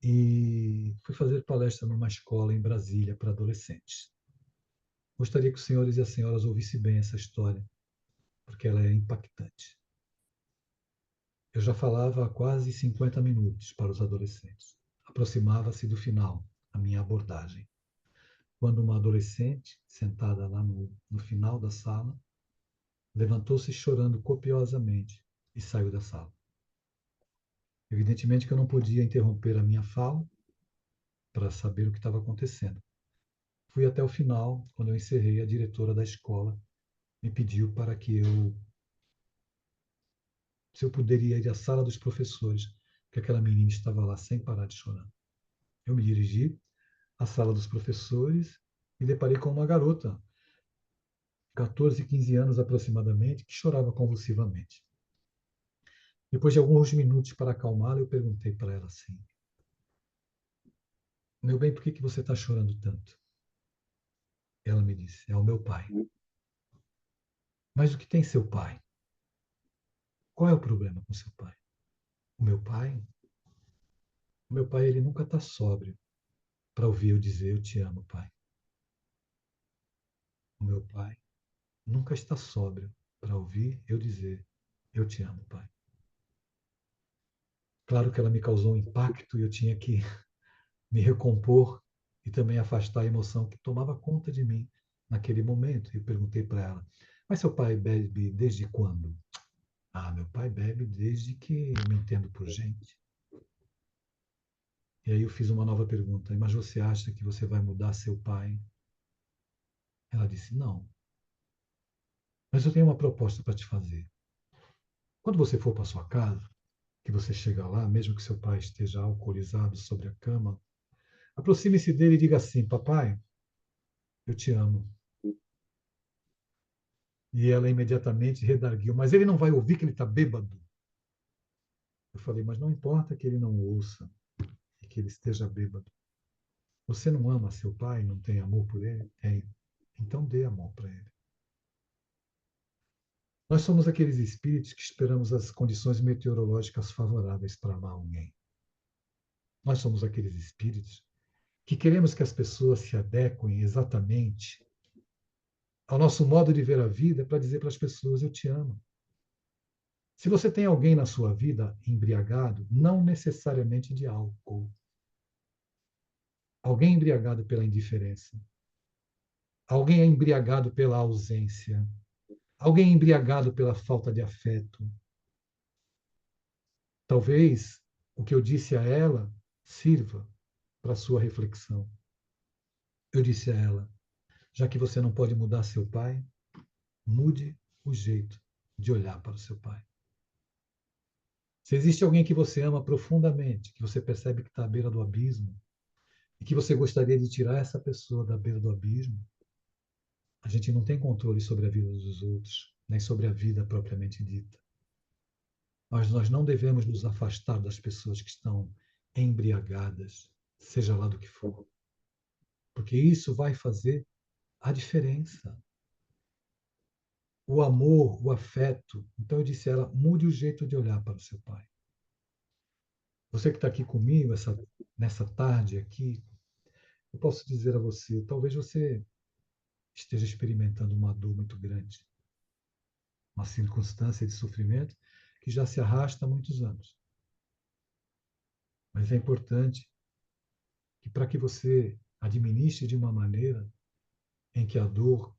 E fui fazer palestra numa escola em Brasília para adolescentes. Gostaria que os senhores e as senhoras ouvissem bem essa história, porque ela é impactante. Eu já falava há quase 50 minutos para os adolescentes. Aproximava-se do final a minha abordagem, quando uma adolescente, sentada lá no final da sala, levantou-se chorando copiosamente e saiu da sala. Evidentemente que eu não podia interromper a minha fala para saber o que estava acontecendo. Fui até o final, quando eu encerrei, a diretora da escola me pediu para que se eu poderia ir à sala dos professores, porque aquela menina estava lá sem parar de chorar. Eu me dirigi à sala dos professores e deparei com uma garota, 14, 15 anos aproximadamente, que chorava convulsivamente. Depois de alguns minutos para acalmá-la, eu perguntei para ela assim: meu bem, por que você está chorando tanto? Ela me disse: é o meu pai. Mas o que tem seu pai? Qual é o problema com seu pai? O meu pai? O meu pai, ele nunca está sóbrio para ouvir eu dizer eu te amo, pai. O meu pai nunca está sóbrio para ouvir eu dizer eu te amo, pai. Claro que ela me causou um impacto e eu tinha que me recompor e também afastar a emoção que tomava conta de mim naquele momento. E eu perguntei para ela: mas seu pai bebe desde quando? Ah, meu pai bebe desde que eu me entendo por gente. E aí eu fiz uma nova pergunta: mas você acha que você vai mudar seu pai? Ela disse: não. Mas eu tenho uma proposta para te fazer. Quando você for para sua casa, que você chega lá, mesmo que seu pai esteja alcoolizado sobre a cama, aproxime-se dele e diga assim: papai, eu te amo. E ela imediatamente redarguiu: mas ele não vai ouvir que ele está bêbado. Eu falei: mas não importa que ele não ouça e que ele esteja bêbado. Você não ama seu pai, não tem amor por ele? Tem. Então dê amor para ele. Nós somos aqueles espíritos que esperamos as condições meteorológicas favoráveis para amar alguém. Nós somos aqueles espíritos que queremos que as pessoas se adequem exatamente ao nosso modo de ver a vida para dizer para as pessoas: eu te amo. Se você tem alguém na sua vida embriagado, não necessariamente de álcool, alguém embriagado pela indiferença, alguém embriagado pela ausência, alguém embriagado pela falta de afeto, talvez o que eu disse a ela sirva para sua reflexão. Eu disse a ela: já que você não pode mudar seu pai, mude o jeito de olhar para o seu pai. Se existe alguém que você ama profundamente, que você percebe que está à beira do abismo, e que você gostaria de tirar essa pessoa da beira do abismo, a gente não tem controle sobre a vida dos outros, nem sobre a vida propriamente dita. Mas nós não devemos nos afastar das pessoas que estão embriagadas, seja lá do que for, porque isso vai fazer a diferença. O amor, o afeto. Então eu disse a ela: mude o jeito de olhar para o seu pai. Você que está aqui comigo nessa tarde aqui, eu posso dizer a você: talvez você esteja experimentando uma dor muito grande, uma circunstância de sofrimento que já se arrasta há muitos anos. Mas é importante que, para que você administre de uma maneira em que a dor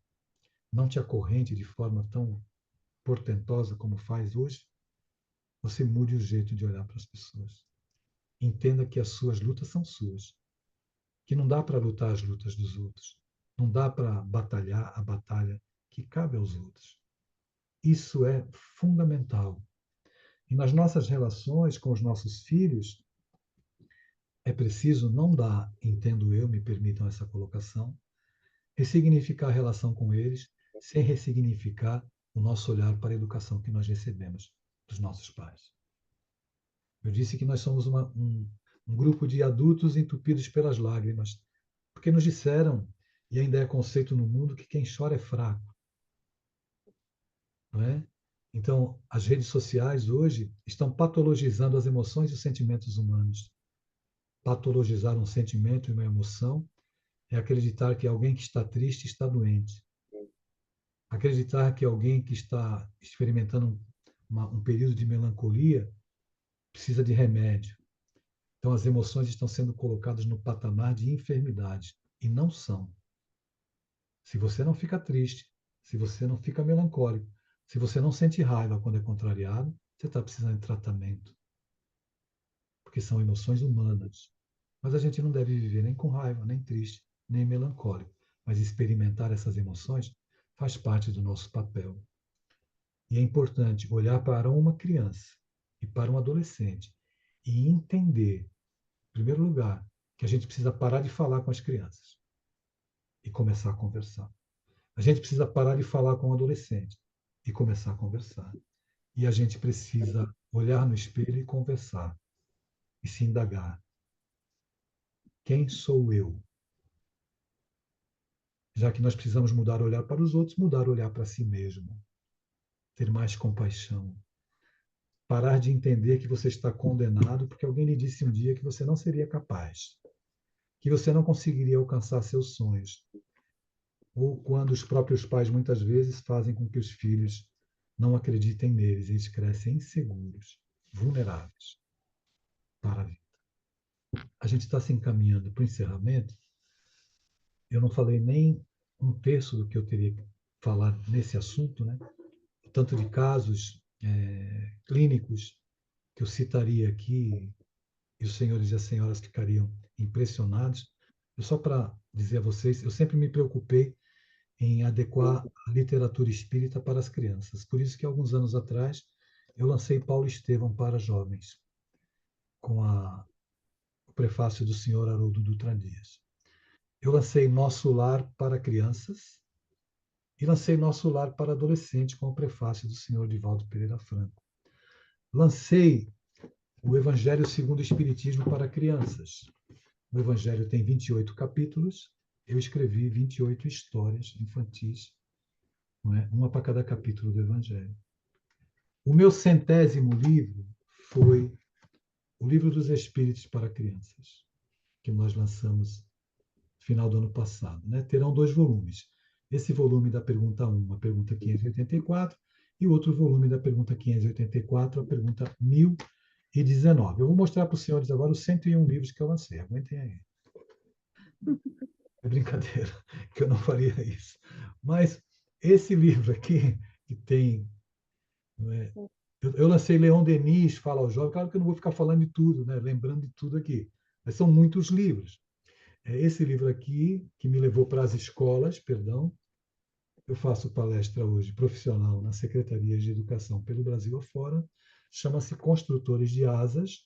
não te acorrente de forma tão portentosa como faz hoje, você mude o jeito de olhar para as pessoas. Entenda que as suas lutas são suas, que não dá para lutar as lutas dos outros, não dá para batalhar a batalha que cabe aos outros. Isso é fundamental. E nas nossas relações com os nossos filhos, é preciso não dar, entendo eu, me permitam essa colocação, ressignificar a relação com eles, sem ressignificar o nosso olhar para a educação que nós recebemos dos nossos pais. Eu disse que nós somos um grupo de adultos entupidos pelas lágrimas, porque nos disseram, e ainda é conceito no mundo, que quem chora é fraco. Não é? Então, as redes sociais hoje estão patologizando as emoções e os sentimentos humanos. Patologizar um sentimento e uma emoção é acreditar que alguém que está triste está doente. Acreditar que alguém que está experimentando um período de melancolia precisa de remédio. Então, as emoções estão sendo colocadas no patamar de enfermidade, e não são. Se você não fica triste, se você não fica melancólico, se você não sente raiva quando é contrariado, você está precisando de tratamento. Porque são emoções humanas. Mas a gente não deve viver nem com raiva, nem triste, nem melancólico. Mas experimentar essas emoções faz parte do nosso papel. E é importante olhar para uma criança e para um adolescente e entender, em primeiro lugar, que a gente precisa parar de falar com as crianças e começar a conversar. A gente precisa parar de falar com o adolescente e começar a conversar. E a gente precisa olhar no espelho e conversar e se indagar. Quem sou eu? Já que nós precisamos mudar o olhar para os outros, mudar o olhar para si mesmo. Ter mais compaixão. Parar de entender que você está condenado porque alguém lhe disse um dia que você não seria capaz, que você não conseguiria alcançar seus sonhos. Ou quando os próprios pais muitas vezes fazem com que os filhos não acreditem neles, eles crescem inseguros, vulneráveis para a vida. A gente está se encaminhando para o encerramento. Eu não falei nem um terço do que eu teria que falar nesse assunto, né? Tanto de casos clínicos que eu citaria aqui, e os senhores e as senhoras ficariam impressionados. Eu só para dizer a vocês, eu sempre me preocupei em adequar a literatura espírita para as crianças. Por isso que alguns anos atrás eu lancei Paulo Estevão para jovens, com o prefácio do senhor Haroldo Dutra Dias. Eu lancei Nosso Lar para crianças e lancei Nosso Lar para adolescentes, com o prefácio do senhor Divaldo Pereira Franco. Lancei o Evangelho segundo o Espiritismo para crianças. O Evangelho tem 28 capítulos. Eu escrevi 28 histórias infantis, não é? Uma para cada capítulo do Evangelho. O meu 100º livro foi o Livro dos Espíritos para Crianças, que nós lançamos no final do ano passado, né? Terão 2 volumes. Esse volume da pergunta 1, a pergunta 584, e o outro volume da pergunta 584, a pergunta 1019. Eu vou mostrar para os senhores agora os 101 livros que eu lancei. Aguentem aí. É brincadeira, que eu não faria isso. Mas esse livro aqui, que tem. Não é, eu lancei Leon Denis, Fala ao Jovem. Claro que eu não vou ficar falando de tudo, né? Lembrando de tudo aqui. Mas são muitos livros. É esse livro aqui, que me levou para as escolas, perdão. Eu faço palestra hoje profissional na Secretaria de Educação pelo Brasil afora. Chama-se Construtores de Asas.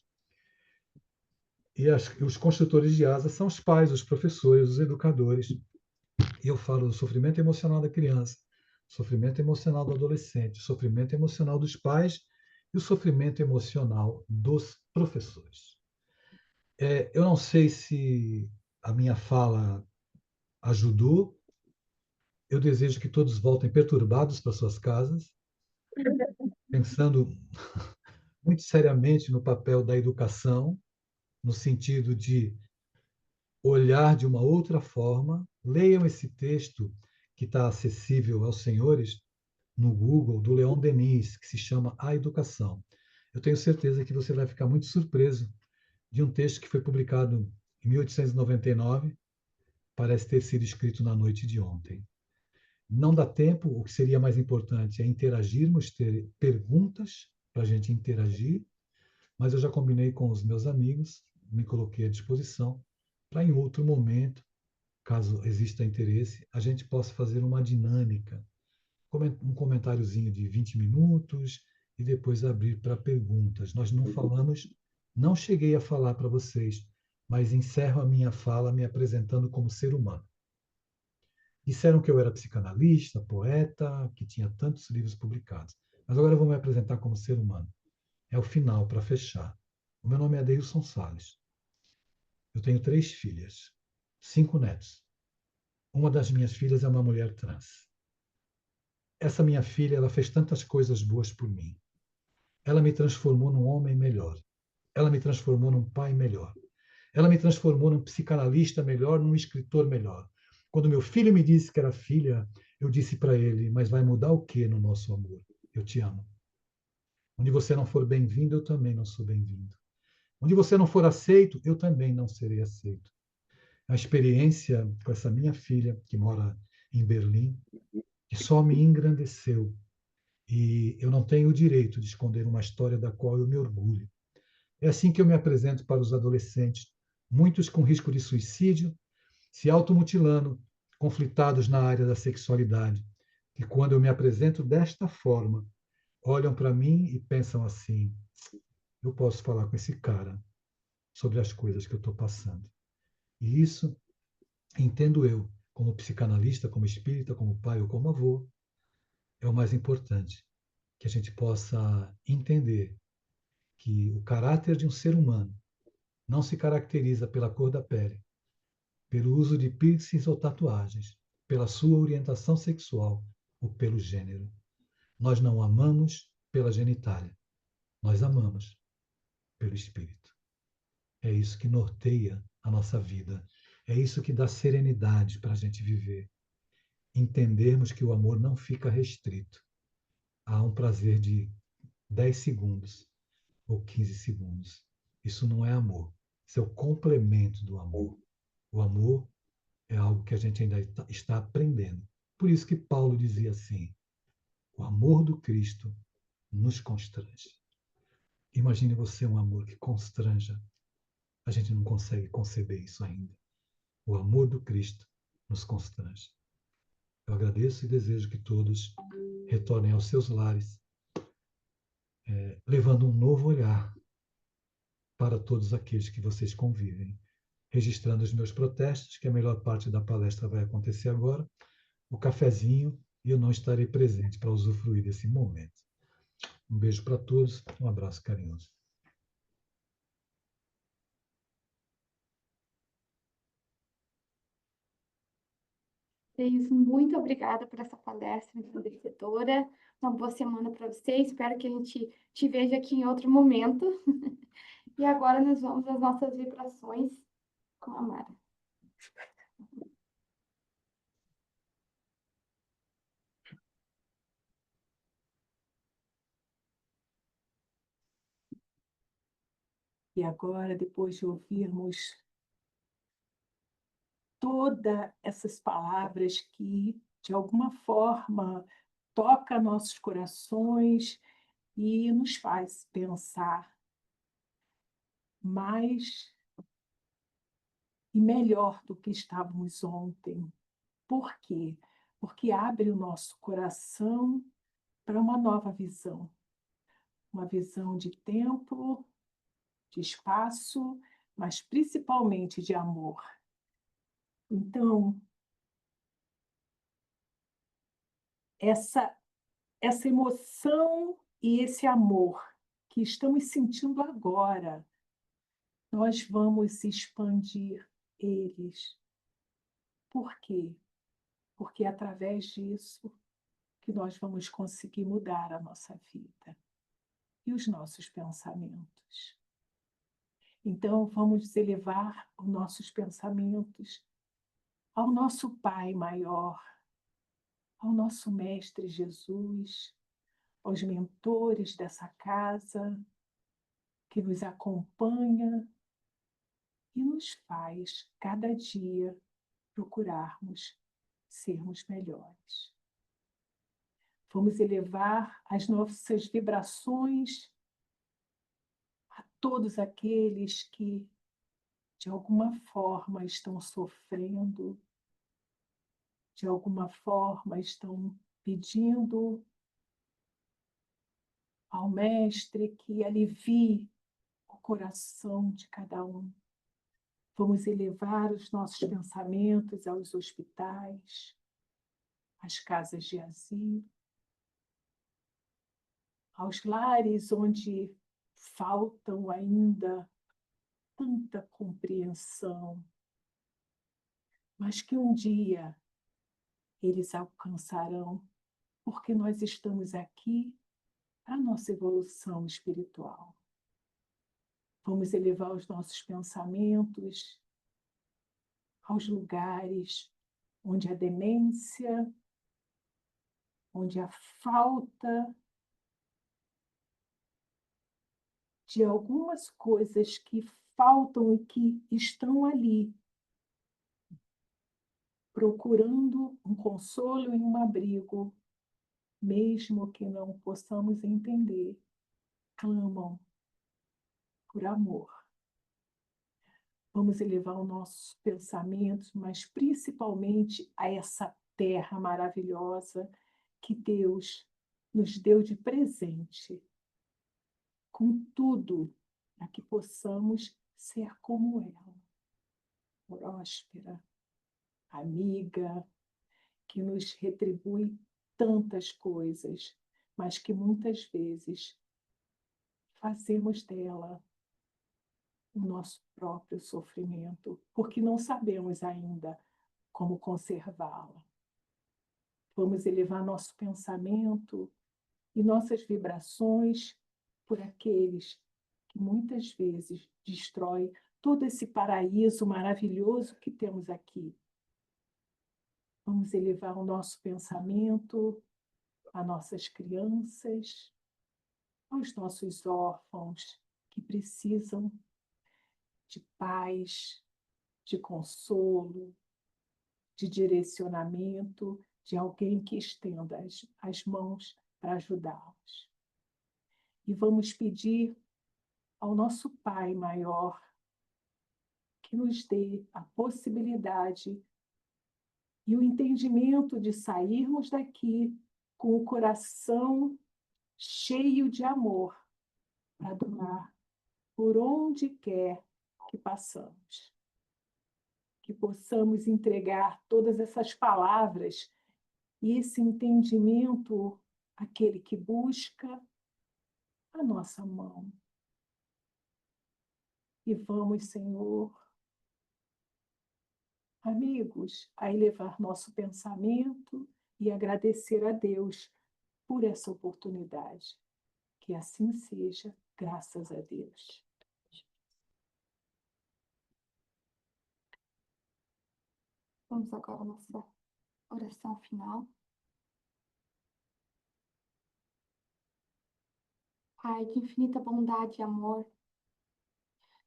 E os construtores de asas são os pais, os professores, os educadores. E eu falo do sofrimento emocional da criança, sofrimento emocional do adolescente, sofrimento emocional dos pais e o sofrimento emocional dos professores. Eu não sei se a minha fala ajudou. Eu desejo que todos voltem perturbados para suas casas, pensando muito seriamente no papel da educação, no sentido de olhar de uma outra forma. Leiam esse texto que está acessível aos senhores no Google, do Leon Denis, que se chama A Educação. Eu tenho certeza que você vai ficar muito surpreso de um texto que foi publicado em 1899, parece ter sido escrito na noite de ontem. Não dá tempo, o que seria mais importante é interagirmos, ter perguntas para a gente interagir, mas eu já combinei com os meus amigos, me coloquei à disposição para em outro momento, caso exista interesse, a gente possa fazer uma dinâmica, um comentáriozinho de 20 minutos e depois abrir para perguntas. Nós não falamos, não cheguei a falar para vocês, mas encerro a minha fala me apresentando como ser humano. Disseram que eu era psicanalista, poeta, que tinha tantos livros publicados. Mas agora eu vou me apresentar como ser humano. É o final, para fechar. O meu nome é Adeilson Salles. Eu tenho 3 filhas, 5 netos. Uma das minhas filhas é uma mulher trans. Essa minha filha, ela fez tantas coisas boas por mim. Ela me transformou num homem melhor. Ela me transformou num pai melhor. Ela me transformou num psicanalista melhor, num escritor melhor. Quando meu filho me disse que era filha, eu disse para ele: mas vai mudar o que no nosso amor? Eu te amo. Onde você não for bem-vindo, eu também não sou bem-vindo. Onde você não for aceito, eu também não serei aceito. A experiência com essa minha filha, que mora em Berlim, que só me engrandeceu. E eu não tenho o direito de esconder uma história da qual eu me orgulho. É assim que eu me apresento para os adolescentes, muitos com risco de suicídio, se automutilando, conflitados na área da sexualidade. E quando eu me apresento desta forma, olham para mim e pensam assim: eu posso falar com esse cara sobre as coisas que eu estou passando. E isso, entendo eu, como psicanalista, como espírita, como pai ou como avô, é o mais importante. Que a gente possa entender que o caráter de um ser humano não se caracteriza pela cor da pele, pelo uso de piercings ou tatuagens, pela sua orientação sexual ou pelo gênero. Nós não amamos pela genitália, nós amamos pelo espírito. É isso que norteia a nossa vida. É isso que dá serenidade para a gente viver. Entendermos que o amor não fica restrito a um prazer de 10 segundos ou 15 segundos. Isso não é amor. Isso é o complemento do amor. O amor é algo que a gente ainda está aprendendo. Por isso que Paulo dizia assim: o amor do Cristo nos constrange. Imagine você um amor que constranja. A gente não consegue conceber isso ainda. O amor do Cristo nos constrange. Eu agradeço e desejo que todos retornem aos seus lares, levando um novo olhar para todos aqueles que vocês convivem. Registrando os meus protestos, que a melhor parte da palestra vai acontecer agora, o cafezinho, e eu não estarei presente para usufruir desse momento. Um beijo para todos, um abraço carinhoso. É isso, muito obrigada por essa palestra enriquecedora. Uma boa semana para você. Espero que a gente te veja aqui em outro momento. E agora nós vamos às nossas vibrações com a Mara. E agora, depois de ouvirmos todas essas palavras que, de alguma forma, toca nossos corações e nos faz pensar mais e melhor do que estávamos ontem. Por quê? Porque abre o nosso coração para uma nova visão. Uma visão de tempo, de espaço, mas principalmente de amor. Então, essa emoção e esse amor que estamos sentindo agora, nós vamos expandir eles. Por quê? Porque é através disso que nós vamos conseguir mudar a nossa vida e os nossos pensamentos. Então, vamos elevar os nossos pensamentos ao nosso Pai maior, ao nosso Mestre Jesus, aos mentores dessa casa, que nos acompanha e nos faz, cada dia, procurarmos sermos melhores. Vamos elevar as nossas vibrações a todos aqueles que, de alguma forma, estão sofrendo, de alguma forma, estão pedindo ao Mestre que alivie o coração de cada um. Vamos elevar os nossos pensamentos aos hospitais, às casas de asilo, aos lares onde faltam ainda tanta compreensão, mas que um dia eles alcançarão, porque nós estamos aqui para a nossa evolução espiritual. Vamos elevar os nossos pensamentos aos lugares onde a demência, onde a falta de algumas coisas que faltam e que estão ali, procurando um consolo e um abrigo, mesmo que não possamos entender, clamam por amor. Vamos elevar os nossos pensamentos, mas principalmente a essa terra maravilhosa que Deus nos deu de presente, com tudo, para que possamos ser como ela, próspera, amiga, que nos retribui tantas coisas, mas que muitas vezes fazemos dela o nosso próprio sofrimento, porque não sabemos ainda como conservá-la. Vamos elevar nosso pensamento e nossas vibrações por aqueles que muitas vezes destroem todo esse paraíso maravilhoso que temos aqui. Vamos elevar o nosso pensamento a nossas crianças, aos nossos órfãos que precisam de paz, de consolo, de direcionamento, de alguém que estenda as mãos para ajudá-los. E vamos pedir ao nosso Pai maior que nos dê a possibilidade e o entendimento de sairmos daqui com o coração cheio de amor para doar por onde quer que passamos. Que possamos entregar todas essas palavras e esse entendimento àquele que busca a nossa mão. E vamos, Senhor, amigos, a elevar nosso pensamento e agradecer a Deus por essa oportunidade. Que assim seja, graças a Deus. Vamos agora à nossa oração final. Pai, de infinita bondade e amor,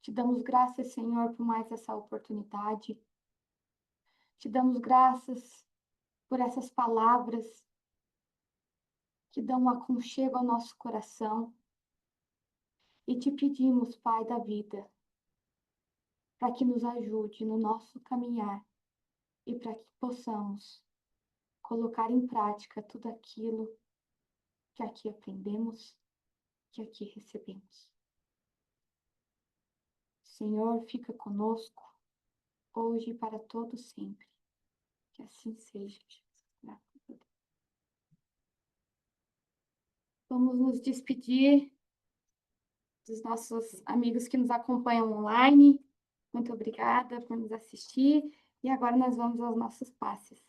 te damos graças, Senhor, por mais essa oportunidade. Te damos graças por essas palavras que dão um aconchego ao nosso coração. E te pedimos, Pai da vida, para que nos ajude no nosso caminhar e para que possamos colocar em prática tudo aquilo que aqui aprendemos, que aqui recebemos. Senhor, fica conosco, hoje e para todo sempre. Que assim seja, Jesus. Graças a Deus. Vamos nos despedir dos nossos amigos que nos acompanham online. Muito obrigada por nos assistir. E agora nós vamos aos nossos passes.